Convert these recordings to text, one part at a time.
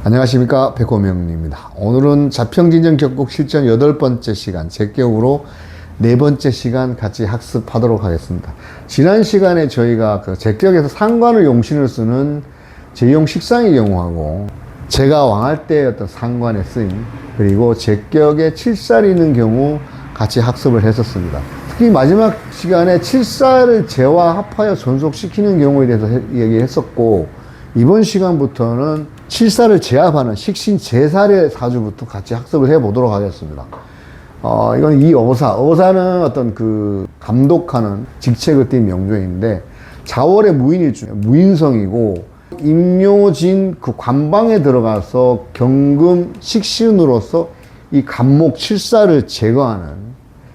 안녕하십니까, 백호명리입니다. 오늘은 자평진전 격곡 실전 8번째 시간 제격으로 4번째 시간 같이 학습하도록 하겠습니다. 지난 시간에 저희가 그 제격에서 상관을 용신을 쓰는 제용 식상의 경우하고 제가 왕할 때의 어떤 상관의 쓰임, 그리고 제격에 칠살이 있는 경우 같이 학습을 했었습니다. 특히 마지막 시간에 칠살을 제와 합하여 존속시키는 경우에 대해서 얘기했었고, 이번 시간부터는 칠살을 제압하는 식신 제살의 사주부터 같이 학습을 해 보도록 하겠습니다. 이건 이 어사는 어떤 그 감독하는 직책을 띈 명조인데, 자월의 무인일주, 무인성이고, 임묘진 그 관방에 들어가서 경금 식신으로서 이 간목 칠살을 제거하는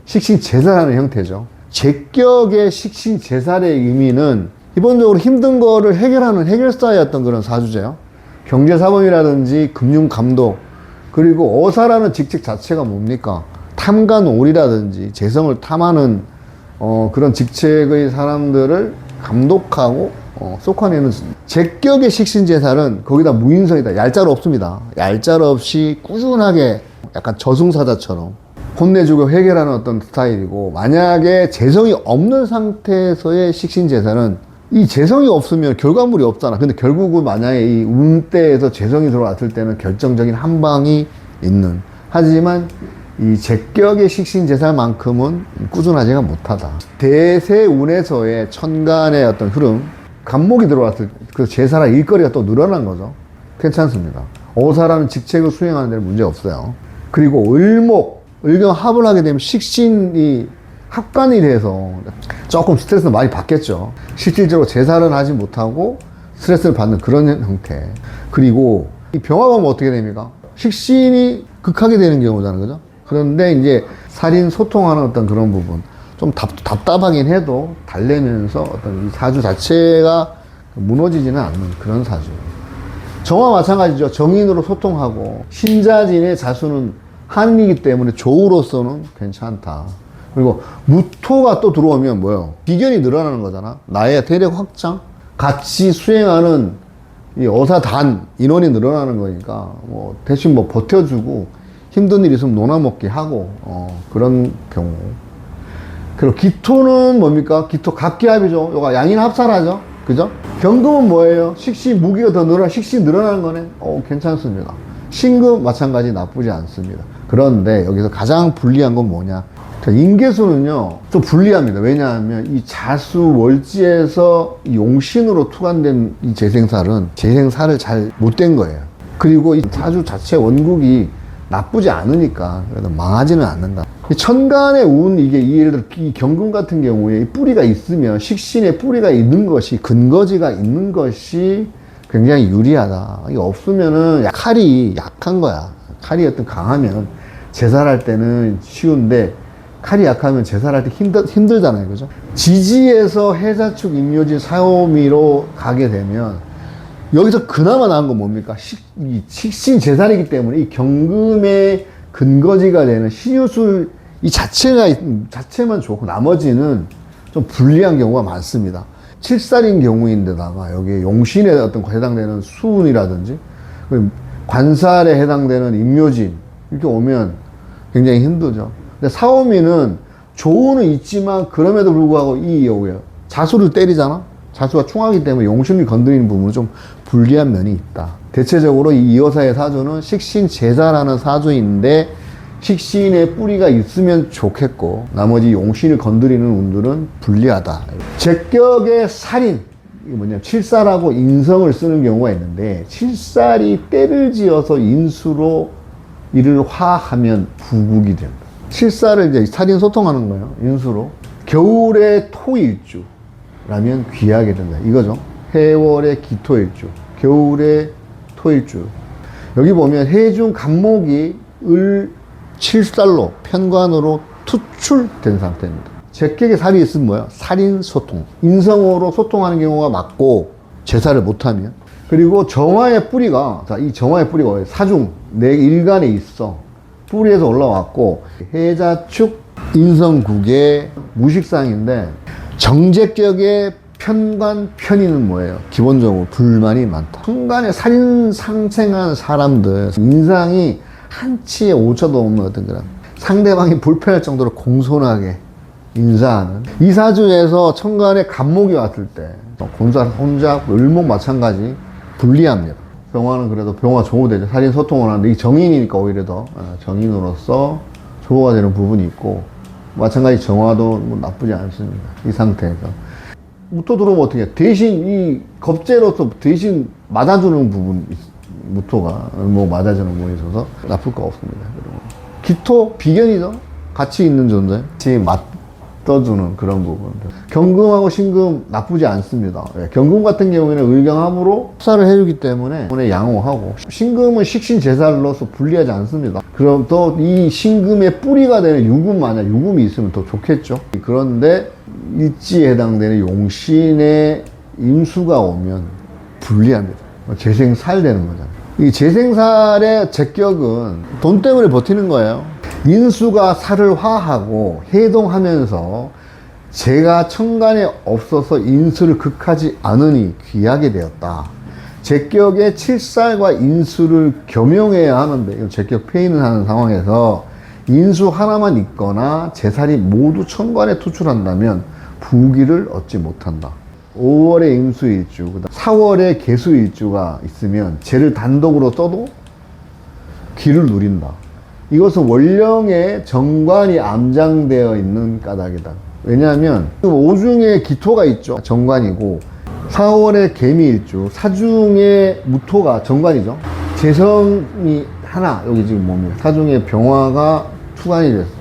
식신 제살하는 형태죠. 제격의 식신 제살의 의미는 기본적으로 힘든 거를 해결하는 해결사의 어떤 그런 사주제요. 경제사범이라든지 금융감독, 그리고 어사라는 직책 자체가 뭡니까? 탐관오리라든지 재성을 탐하는 그런 직책의 사람들을 감독하고 쏙화내는. 제격의 식신제살은 거기다 무인성이다. 얄짤 없습니다. 얄짤 없이 꾸준하게 약간 저승사자처럼 혼내주고 해결하는 어떤 스타일이고, 만약에 재성이 없는 상태에서의 식신제살은 이 재성이 없으면 결과물이 없잖아. 근데 결국은 만약에 이 운대에서 재성이 들어왔을 때는 결정적인 한 방이 있는. 하지만 이 제격의 식신제살만큼은 꾸준하지가 못하다. 대세운에서의 천간의 어떤 흐름, 간목이 들어왔을 때 그 제사나 일거리가 또 늘어난 거죠. 괜찮습니다. 어사라는 직책을 수행하는 데는 문제 없어요. 그리고 을목, 을경합을 하게 되면 식신이 합관이 돼서 조금 스트레스를 많이 받겠죠. 실질적으로 제살은 하지 못하고 스트레스를 받는 그런 형태. 그리고 이 병화가 뭐 어떻게 됩니까? 식신이 극하게 되는 경우잖아요, 그죠? 그런데 이제 살인 소통하는 어떤 그런 부분, 좀 답답하긴 해도 달래면서 어떤 이 사주 자체가 무너지지는 않는 그런 사주. 정화 마찬가지죠. 정인으로 소통하고, 신자진의 자수는 한이기 때문에 조우로서는 괜찮다. 그리고 무토가 또 들어오면 뭐예요? 비견이 늘어나는 거잖아. 나의 대력 확장, 같이 수행하는 이 어사단 인원이 늘어나는 거니까 뭐 대신 뭐 버텨주고, 힘든 일 있으면 논아먹기 하고 그런 경우. 그리고 기토는 뭡니까? 기토 갑기합이죠. 요가 양인 합살하죠. 그죠? 경금은 뭐예요? 식시 무기가 더 식시 늘어나는 거네. 괜찮습니다. 신금 마찬가지 나쁘지 않습니다. 그런데 여기서 가장 불리한 건 뭐냐? 인계수는요, 좀 불리합니다. 왜냐하면 이 자수 월지에서 용신으로 투관된 이 재생살은 재생살을 잘 못된 거예요. 그리고 이 사주 자체 원국이 나쁘지 않으니까 그래도 망하지는 않는다. 천간의 운, 예를 들어 이 경금 같은 경우에 뿌리가 있으면, 식신에 뿌리가 있는 것이, 근거지가 있는 것이 굉장히 유리하다. 이게 없으면은 칼이 약한 거야. 칼이 어떤 강하면 제살할 때는 쉬운데, 칼이 약하면 제살할 때 힘들잖아요. 그죠? 지지에서 해자축, 임묘진, 사오미로 가게 되면, 여기서 그나마 나은 건 뭡니까? 식신 제살이기 때문에 이 경금의 근거지가 되는 신유술 이 자체만 좋고, 나머지는 좀 불리한 경우가 많습니다. 칠살인 경우인데다가 여기에 용신에 어떤 해당되는 수운이라든지 관살에 해당되는 임묘진 이렇게 오면 굉장히 힘들죠. 근데 사오미는 조운은 있지만 그럼에도 불구하고 이 여우예요. 자수를 때리잖아. 자수가 충하기 때문에 용신을 건드리는 부분은 좀 불리한 면이 있다. 대체적으로 이 이어사의 사주는 식신 제살하는 사주인데, 식신의 뿌리가 있으면 좋겠고, 나머지 용신을 건드리는 운들은 불리하다. 제격의 살인, 이게 뭐냐면 칠살하고 인성을 쓰는 경우가 있는데, 칠살이 때를 지어서 인수로 이를 화하면 부국이 된다. 칠살을 이제 살인 소통하는 거예요. 인수로. 겨울의 토일주라면 귀하게 된다. 이거죠. 해월의 기토일주, 겨울의 토일주. 여기 보면 해중 간목이 을 칠살로 편관으로 투출된 상태입니다. 제격에 살이 있으면 뭐야? 살인 소통. 인성으로 소통하는 경우가 많고, 제살을 못하면. 그리고 정화의 뿌리가, 이 정화의 뿌리가 사중, 내 일간에 있어. 뿌리에서 올라왔고, 해자축 인성국의 무식상인데, 정제격의 편관, 편의는 뭐예요? 기본적으로 불만이 많다. 천간에 살인 상생한 사람들 인상이 한치의 오차도 없는 어떤 그런 상대방이 불편할 정도로 공손하게 인사하는 이 사주에서 천간에 간목이 왔을 때 곤사, 혼자, 을목 마찬가지 불리합니다. 병화는 그래도 병화 조우되죠. 살인 소통을 하는데 이 정인이니까 오히려 더 정인으로서 조우가 되는 부분이 있고 마찬가지 정화도 뭐 나쁘지 않습니다. 이 상태에서 무토 들어오면 어떻게 해? 대신 이 겁재로서 대신 맞아주는 부분 무토가 뭐 맞아주는 부분이 있어서 나쁠 거 없습니다. 그리고 기토 비견이죠. 같이 있는 존재, 같이 맞떠주는 그런 부분들. 경금하고 신금 나쁘지 않습니다. 경금 같은 경우에는 을경합으로 합사를 해주기 때문에 양호하고 신금은 식신제살로서 불리하지 않습니다. 그럼 또 이 신금의 뿌리가 되는 유금 만약 유금이 있으면 더 좋겠죠. 그런데 일지에 해당되는 용신의 임수가 오면 불리합니다. 재생살 되는 거잖아요. 이 재생살의 제격은 돈 때문에 버티는 거예요. 인수가 살을 화하고 해동하면서 제가 천간에 없어서 인수를 극하지 않으니 귀하게 되었다. 제격의 칠살과 인수를 겸용해야 하는데 이거 제격 폐인을 하는 상황에서 인수 하나만 있거나 제살이 모두 천간에 투출한다면 부귀를 얻지 못한다. 5월에 임수일주, 그다음 4월에 계수일주가 있으면 쟤를 단독으로 써도 기를 누린다. 이것은 월령의 정관이 암장되어 있는 까닭이다. 왜냐하면 오중에 기토가 있죠. 정관이고 4월에 개미일주, 사중에 무토가 정관이죠. 재성이 하나 여기 지금 뭡니까? 사중에 병화가 투관이 됐어.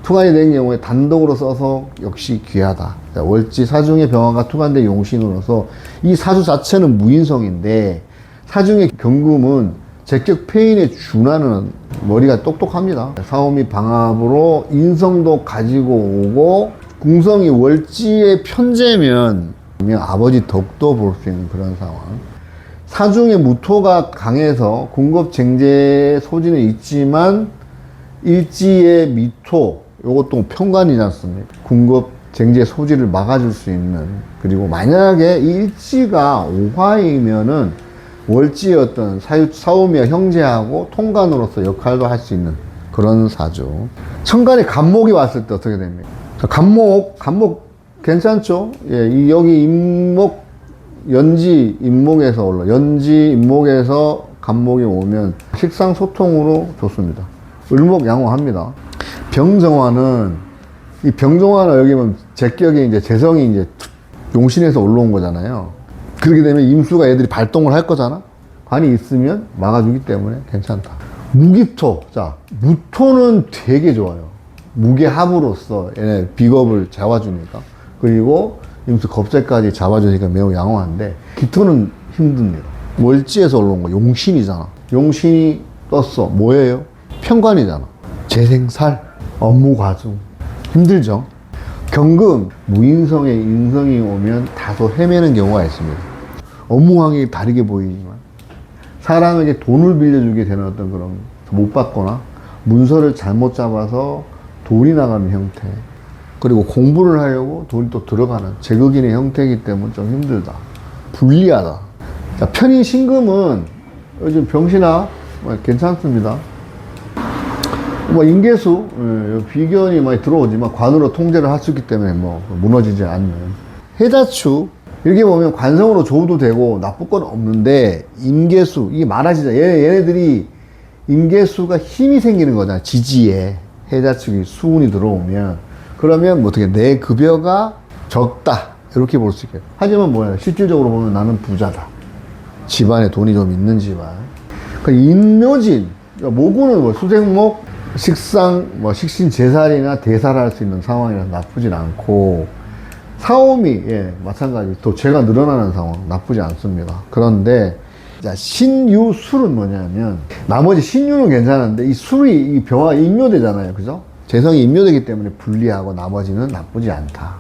투관이 된 경우에 단독으로 써서 역시 귀하다. 월지 사중의 병화가 투관된 용신으로서 이 사주 자체는 무인성인데 사중의 경금은 제격 폐인에 준하는 머리가 똑똑합니다. 사오미 방합으로 인성도 가지고 오고 궁성이 월지의 편재면 아버지 덕도 볼 수 있는 그런 상황. 사중의 무토가 강해서 공급쟁제 소지는 있지만 일지의 미토 요것도 편관이지 않습니까? 공급쟁제 소지를 막아줄 수 있는, 그리고 만약에 이 일지가 오화이면은 월지의 어떤 사오미와 형제하고 통관으로서 역할도 할 수 있는 그런 사주. 천간에 간목이 왔을 때 어떻게 됩니까? 간목 괜찮죠? 예, 이 여기 임목, 연지 임목에서 연지 임목에서 간목이 오면 식상 소통으로 좋습니다. 을목 양호합니다. 병정화는 이 병정화는 여기 보면 제격에 이제 재성이 이제 용신에서 올라온 거잖아요. 그렇게 되면 임수가 애들이 발동을 할 거잖아. 관이 있으면 막아주기 때문에 괜찮다. 무기토, 자 무토는 되게 좋아요. 무게합으로서 얘네 비겁을 잡아주니까, 그리고 임수 겁재까지 잡아주니까 매우 양호한데 기토는 힘듭니다. 월지에서 올라온 거 용신이잖아. 용신이 떴어. 뭐예요? 편관이잖아. 재생살, 업무 과중 힘들죠. 경금, 무인성에 인성이 오면 다소 헤매는 경우가 있습니다. 업무 환경이 다르게 보이지만 사람에게 돈을 빌려주게 되는 어떤 그런 못 받거나 문서를 잘못 잡아서 돈이 나가는 형태, 그리고 공부를 하려고 돈이 또 들어가는 제극인의 형태이기 때문에 좀 힘들다. 불리하다. 자, 편인 신금은 요즘 병신아 괜찮습니다. 뭐 인계수, 비견이 많이 들어오지만 관으로 통제를 할 수 있기 때문에 뭐 무너지지 않는. 해자축, 이렇게 보면 관성으로 조우도 되고 나쁠 건 없는데 임계수, 이게 많아지자. 얘네들이 임계수가 힘이 생기는 거잖아. 지지에 해자축이 수운이 들어오면, 그러면 뭐 어떻게 내 급여가 적다 이렇게 볼 수 있겠다. 하지만 뭐야, 실질적으로 보면 나는 부자다. 집안에 돈이 좀 있는 집안. 그 인묘진, 모구는 뭐 수생목, 식상, 뭐 식신제살이나 대살할 수 있는 상황이라서 나쁘진 않고, 사오미, 예, 마찬가지. 또 죄가 늘어나는 상황 나쁘지 않습니다. 그런데 자, 신유술은 뭐냐면, 나머지 신유는 괜찮은데 이 술이 이 병화 임묘되잖아요, 그죠? 재성이 임묘되기 때문에 불리하고 나머지는 나쁘지 않다.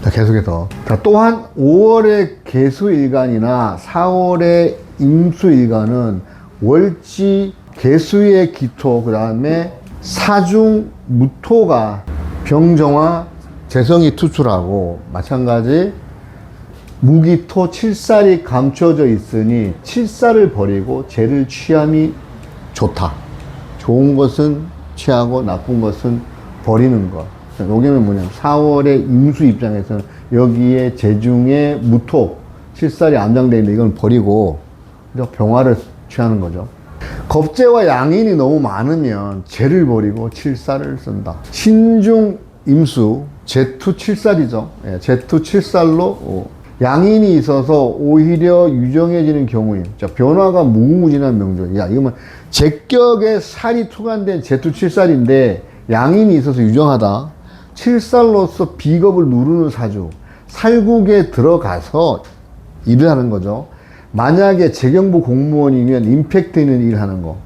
자, 계속해서. 자, 또한 5월의 계수일간이나 4월의 임수일간은 월지 계수의 기토, 그 다음에 사중 무토가 병정화 재성이 투출하고, 마찬가지 무기토 칠살이 감춰져 있으니 칠살을 버리고 재를 취함이 좋다. 좋은 것은 취하고 나쁜 것은 버리는 것. 여기는 뭐냐면 4월의 임수 입장에서는 여기에 재중에 무토 칠살이 암장되어 있는데 이건 버리고 병화를 취하는 거죠. 겁재와 양인이 너무 많으면 재를 버리고 칠살을 쓴다. 신중 임수 제투 칠살이죠. 예, 제투 칠살로 양인이 있어서 오히려 유정해지는 경우임. 자, 변화가 무궁무진한 명조. 야, 이거면 제격에 살이 투간된 제투 칠살인데 양인이 있어서 유정하다. 칠살로서 비겁을 누르는 사주. 살국에 들어가서 일을 하는 거죠. 만약에 재경부 공무원이면 임팩트 있는 일 하는 거.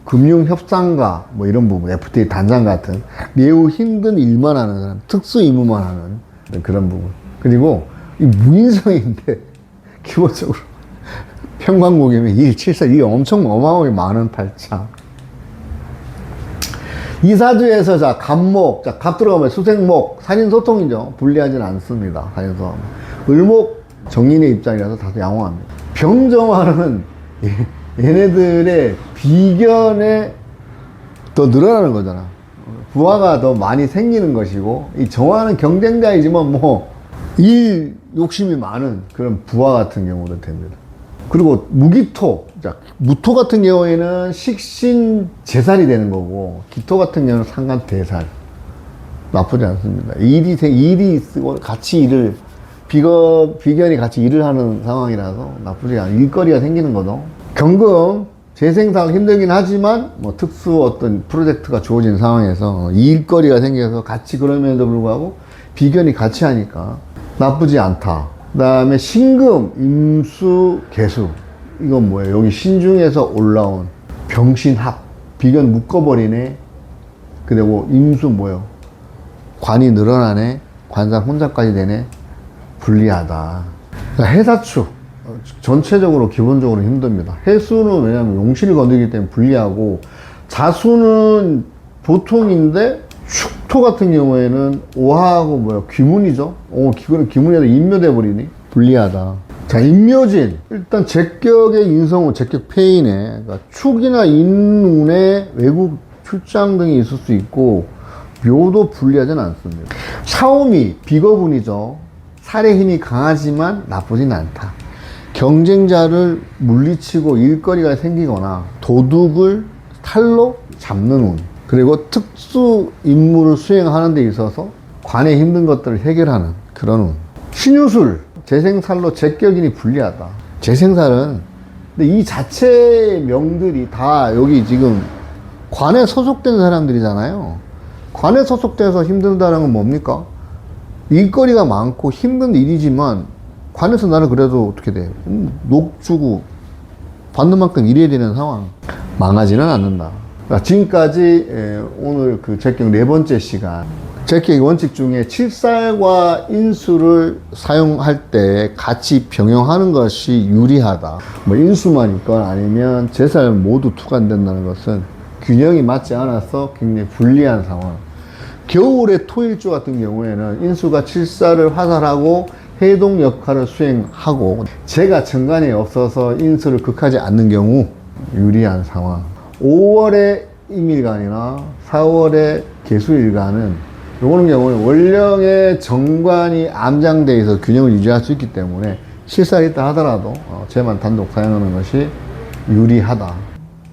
금융협상가, 뭐 이런 부분, FTA 단장 같은 매우 힘든 일만 하는 사람, 특수 임무만 하는 그런 부분. 그리고 이 무인성인데, 기본적으로 평관국이면 1, 7살, 이게 엄청 어마어마하게 많은 팔자. 이 사주에서 자, 갑목, 자, 갑 들어가면 수생목, 산인소통이죠. 불리하진 않습니다. 산인소통. 을목, 정인의 입장이라서 다소 양호합니다. 병정화는 얘네들의 비견에 더 늘어나는 거잖아. 부하가 더 많이 생기는 것이고, 이 정화는 경쟁자이지만 뭐, 일 욕심이 많은 그런 부하 같은 경우도 됩니다. 그리고 무기토, 자, 무토 같은 경우에는 식신 재살이 되는 거고, 기토 같은 경우는 상간 대살. 나쁘지 않습니다. 일이 쓰고 같이 일을, 비견이 같이 일을 하는 상황이라서 나쁘지 않아요. 일거리가 생기는 거죠. 경금, 재생산 힘들긴 하지만, 뭐 특수 어떤 프로젝트가 주어진 상황에서 일거리가 생겨서 같이 그럼에도 불구하고 비견이 같이 하니까 나쁘지 않다. 그 다음에 신금, 임수, 개수. 이건 뭐예요? 여기 신중에서 올라온 병신합. 비견 묶어버리네. 그리고 임수 뭐예요? 관이 늘어나네. 관상 혼자까지 되네. 불리하다. 그러니까 해사축. 전체적으로 기본적으로 힘듭니다. 해수는 왜냐면 용신을 건드리기 때문에 불리하고, 자수는 보통인데 축토 같은 경우에는 오하고 뭐야 귀문이죠. 귀문이라도 인묘돼 버리니 불리하다. 자, 인묘진. 일단 제격의 인성은 제격 폐인에, 그러니까 축이나 인운에 외국 출장 등이 있을 수 있고, 묘도 불리하진 않습니다. 차오미 비거분이죠. 살의 힘이 강하지만 나쁘진 않다. 경쟁자를 물리치고 일거리가 생기거나 도둑을 탈로 잡는 운. 그리고 특수 임무를 수행하는 데 있어서 관에 힘든 것들을 해결하는 그런 운. 신유술, 재생살로 제격인이 불리하다. 재생살은, 근데 이 자체 명들이 다 여기 지금 관에 소속된 사람들이잖아요. 관에 소속돼서 힘들다는 건 뭡니까? 일거리가 많고 힘든 일이지만 관에서 나는 그래도 어떻게 돼? 녹 주고 받는 만큼 일해야 되는 상황. 망하지는 않는다. 지금까지 오늘 그 제격 네 번째 시간, 제격의 원칙 중에 칠살과 인수를 사용할 때 같이 병용하는 것이 유리하다. 뭐 인수만 있건 아니면 제살 모두 투간된다는 것은 균형이 맞지 않아서 굉장히 불리한 상황. 겨울의 토일주 같은 경우에는 인수가 칠살을 화살하고 해동 역할을 수행하고, 재가 정관에 없어서 인수를 극하지 않는 경우 유리한 상황. 5월의 임일간이나 4월의 개수일간은 요거는 경우는 원령의 정관이 암장되어 있어서 균형을 유지할 수 있기 때문에 칠살이 있다 하더라도 재만 단독 사용하는 것이 유리하다.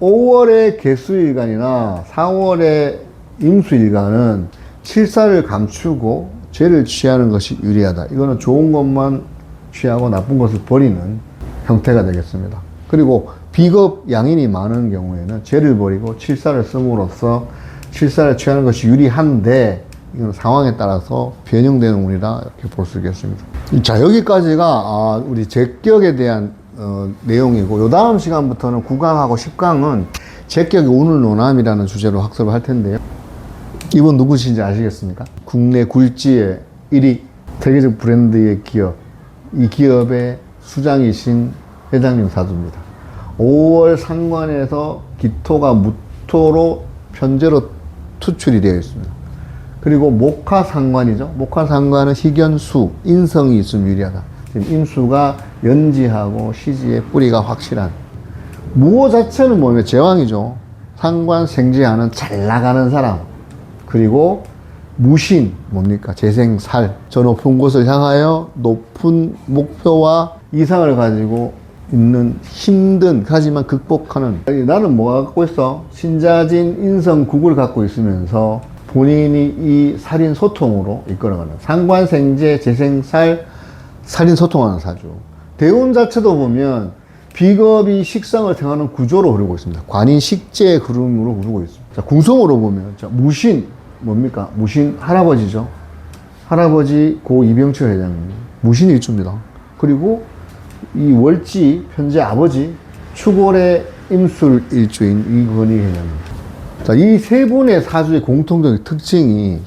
5월의 개수일간이나 4월의 임수일간은 칠살을 감추고 죄를 취하는 것이 유리하다. 이거는 좋은 것만 취하고 나쁜 것을 버리는 형태가 되겠습니다. 그리고 비겁 양인이 많은 경우에는 죄를 버리고 칠살을 씀으로써 칠살을 취하는 것이 유리한데, 이건 상황에 따라서 변형되는 운이다, 이렇게 볼 수 있겠습니다. 자, 여기까지가 우리 제격에 대한 내용이고, 요 다음 시간부터는 9강하고 10강은 제격의 운을 논함이라는 주제로 학습을 할 텐데요. 이분 누구신지 아시겠습니까? 국내 굴지의 1위 세계적 브랜드의 기업, 이 기업의 수장이신 회장님 사주입니다. 5월 상관에서 기토가 무토로 편제로 투출이 되어 있습니다. 그리고 목화 상관이죠. 목화 상관은 희견수, 인성이 있으면 유리하다. 지금 임수가 연지하고 시지의 뿌리가 확실한. 무호 자체는 뭐냐면 제왕이죠. 상관 생지하는 잘 나가는 사람. 그리고 무신 뭡니까? 재생살. 저 높은 곳을 향하여 높은 목표와 이상을 가지고 있는 힘든 하지만 극복하는. 나는 뭐가 갖고 있어? 신자진 인성국을 갖고 있으면서 본인이 이 살인소통으로 이끌어가는 상관생제 재생살 살인소통하는 사주. 대운 자체도 보면 비겁이 식상을 택하는 구조로 흐르고 있습니다. 관인식재 흐름으로 흐르고 있습니다. 자, 궁성으로 보면 자, 무신 뭡니까? 무신 할아버지죠. 할아버지 고 이병철 회장님 무신 일주입니다. 그리고 이 월지 현재 아버지 추골의 임술 일주인 이건희 회장님. 자, 이 세 분의 사주의 공통적인 특징이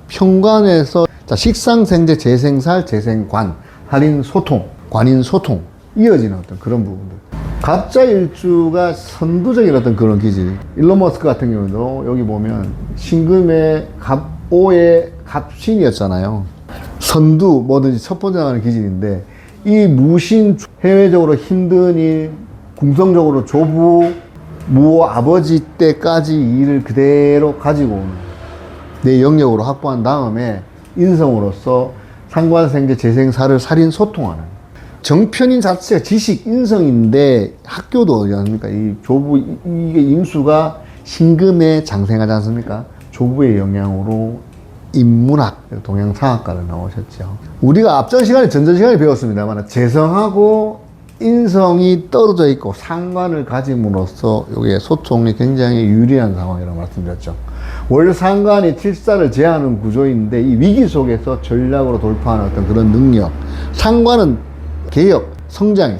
편관에서 자, 식상생재 재생살 재생관 할인소통 관인소통 이어지는 어떤 그런 부분들. 갑자 일주가 선두적인 어떤 그런 기질. 일론 머스크 같은 경우도 여기 보면 신금의 갑오의 갑신이었잖아요. 선두 뭐든지 첫 번째 나가는 기질인데 이 무신 해외적으로 힘든 일, 궁성적으로 조부, 무호 아버지 때까지 일을 그대로 가지고 오는 내 영역으로 확보한 다음에 인성으로서 상관생재 재생사를 살인 소통하는 정편인 자체가 지식 인성인데 학교도 어디 않습니까? 이 조부 이게 임수가 신금에 장생하지 않습니까? 조부의 영향으로 인문학, 동양사학과를 나오셨죠. 우리가 앞전 시간에, 전전 시간에 배웠습니다만, 재성하고 인성이 떨어져 있고 상관을 가짐으로써 이게 소통이 굉장히 유리한 상황이라고 말씀드렸죠. 월 상관이 칠사를 제하는 구조인데 이 위기 속에서 전략으로 돌파하는 어떤 그런 능력. 상관은 개혁, 성장이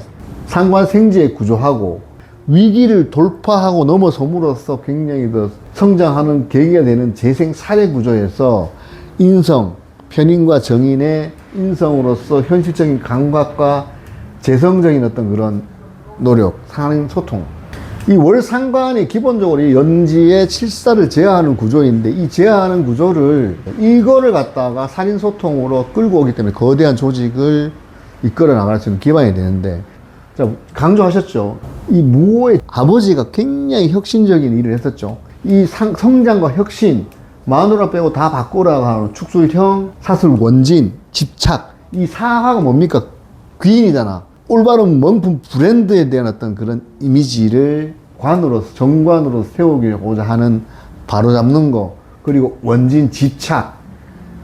상관 생지의 구조하고 위기를 돌파하고 넘어섬으로써 굉장히 더 성장하는 계기가 되는 재생 사례 구조에서 인성, 편인과 정인의 인성으로서 현실적인 감각과 재성적인 어떤 그런 노력, 상황 소통. 이 월상관이 기본적으로 이 연지의 칠사를 제어하는 구조인데 이 제어하는 구조를 이거를 갖다가 살인소통으로 끌고 오기 때문에 거대한 조직을 이끌어 나갈 수 있는 기반이 되는데 자, 강조하셨죠. 이 무호의 아버지가 굉장히 혁신적인 일을 했었죠. 이 성장과 혁신, 마누라 빼고 다 바꾸라고 하는 축술형, 사술 원진, 집착. 이 사화가 뭡니까? 귀인이잖아. 올바른 명품 브랜드에 대한 어떤 그런 이미지를 관으로서, 정관으로서 세우고자 하는 바로잡는 거. 그리고 원진, 집착.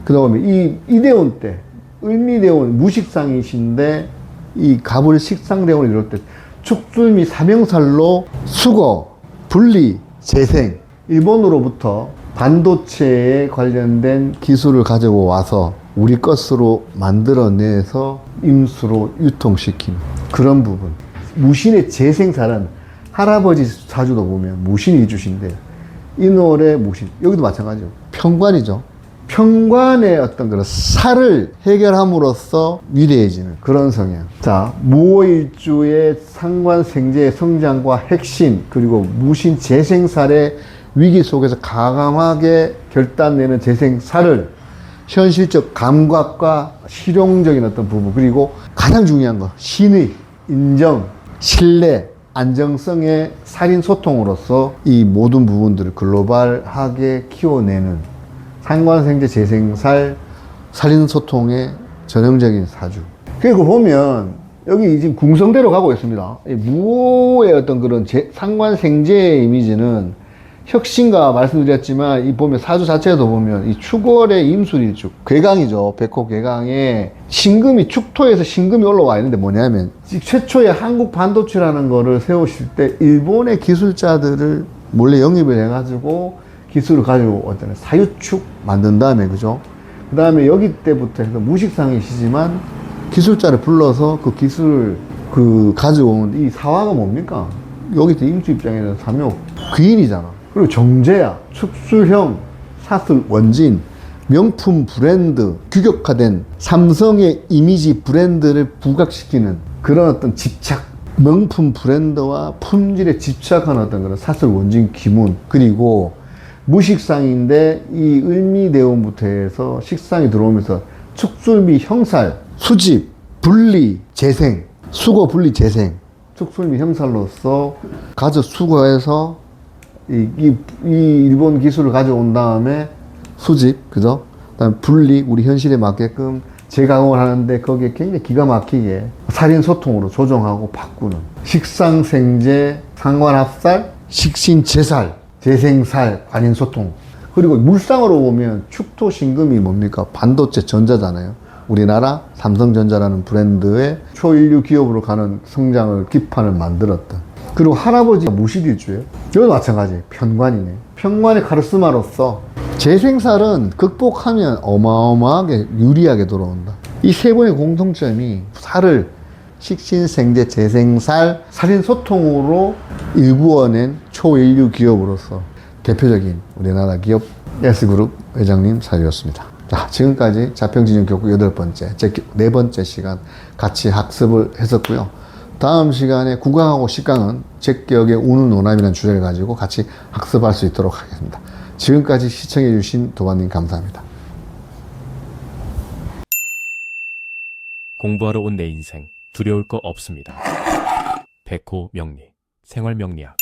그 다음에 이 이대원 때, 을미대원 무식상이신데 이 갑을 식상대원을 이룰 때 축술미 삼형살로 수거, 분리, 재생. 일본으로부터 반도체에 관련된 기술을 가지고 와서 우리 것으로 만들어내서 임수로 유통시킨 그런 부분. 무신의 재생살은 할아버지 사주도 보면 무신이 일주신데 인월의 무신, 여기도 마찬가지죠. 편관이죠. 편관의 어떤 그런 살을 해결함으로써 위대해지는 그런 성향. 자, 무호일주의 상관생재의 성장과 핵심, 그리고 무신 재생살의 위기 속에서 과감하게 결단내는 재생살을 현실적 감각과 실용적인 어떤 부분, 그리고 가장 중요한 거, 신의, 인정, 신뢰, 안정성의 살인소통으로서 이 모든 부분들을 글로벌하게 키워내는 상관생재 재생살 살인소통의 전형적인 사주. 그리고 보면 여기 지금 궁성대로 가고 있습니다. 무호의 어떤 그런 상관생재의 이미지는 혁신가 말씀드렸지만 이 보면 사주 자체도 보면 이 축월의 임술일주 괴강이죠. 백호 괴강에 신금이 축토에서 신금이 올라와 있는데 뭐냐면 최초의 한국 반도체라는 거를 세우실 때 일본의 기술자들을 몰래 영입을 해가지고 기술을 가지고 어떤 사유축 만든 다음에 그죠? 그 다음에 여기 때부터 해서 무식상이시지만 기술자를 불러서 그 기술을 가지고 오는데 이 사화가 뭡니까? 여기 때 임수 입장에는 삼욕 귀인이잖아. 그리고 정제야, 축술형, 사술, 원진, 명품 브랜드, 규격화된 삼성의 이미지 브랜드를 부각시키는 그런 어떤 집착, 명품 브랜드와 품질에 집착하는 어떤 그런 사술, 원진, 기문, 그리고 무식상인데 이 을미대원부터 해서 식상이 들어오면서 축술미, 형살, 수집, 분리 재생, 수거 분리 재생, 특수미 형사로서 가져 수거해서 이 일본 기술을 가져온 다음에 수집, 그죠? 그다음에 분리, 우리 현실에 맞게끔 재가공을 하는데 거기에 굉장히 기가 막히게 살인 소통으로 조정하고 바꾸는 식상생재, 상관합살, 식신재살, 재생살, 관인 소통. 그리고 물상으로 보면 축토신금이 뭡니까? 반도체 전자잖아요. 우리나라 삼성전자라는 브랜드의 초인류 기업으로 가는 성장을 기판을 만들었던. 그리고 할아버지가 무실일주예요. 이건 마찬가지. 편관이네. 편관의 카리스마로서 재생살은 극복하면 어마어마하게 유리하게 돌아온다. 이 세 번의 공통점이 살을 식신생재, 재생살, 살인소통으로 일구어낸 초인류 기업으로서 대표적인 우리나라 기업 S그룹 회장님 사유였습니다. 자, 지금까지 자평진영 교육 8번째, 제 4번째 시간 같이 학습을 했었고요. 다음 시간에 9강하고 10강은 제격의 우는 노남이라는 주제를 가지고 같이 학습할 수 있도록 하겠습니다. 지금까지 시청해주신 도반님 감사합니다. 공부하러 온 내 인생 두려울 거 없습니다. 백호 명리 생활명리학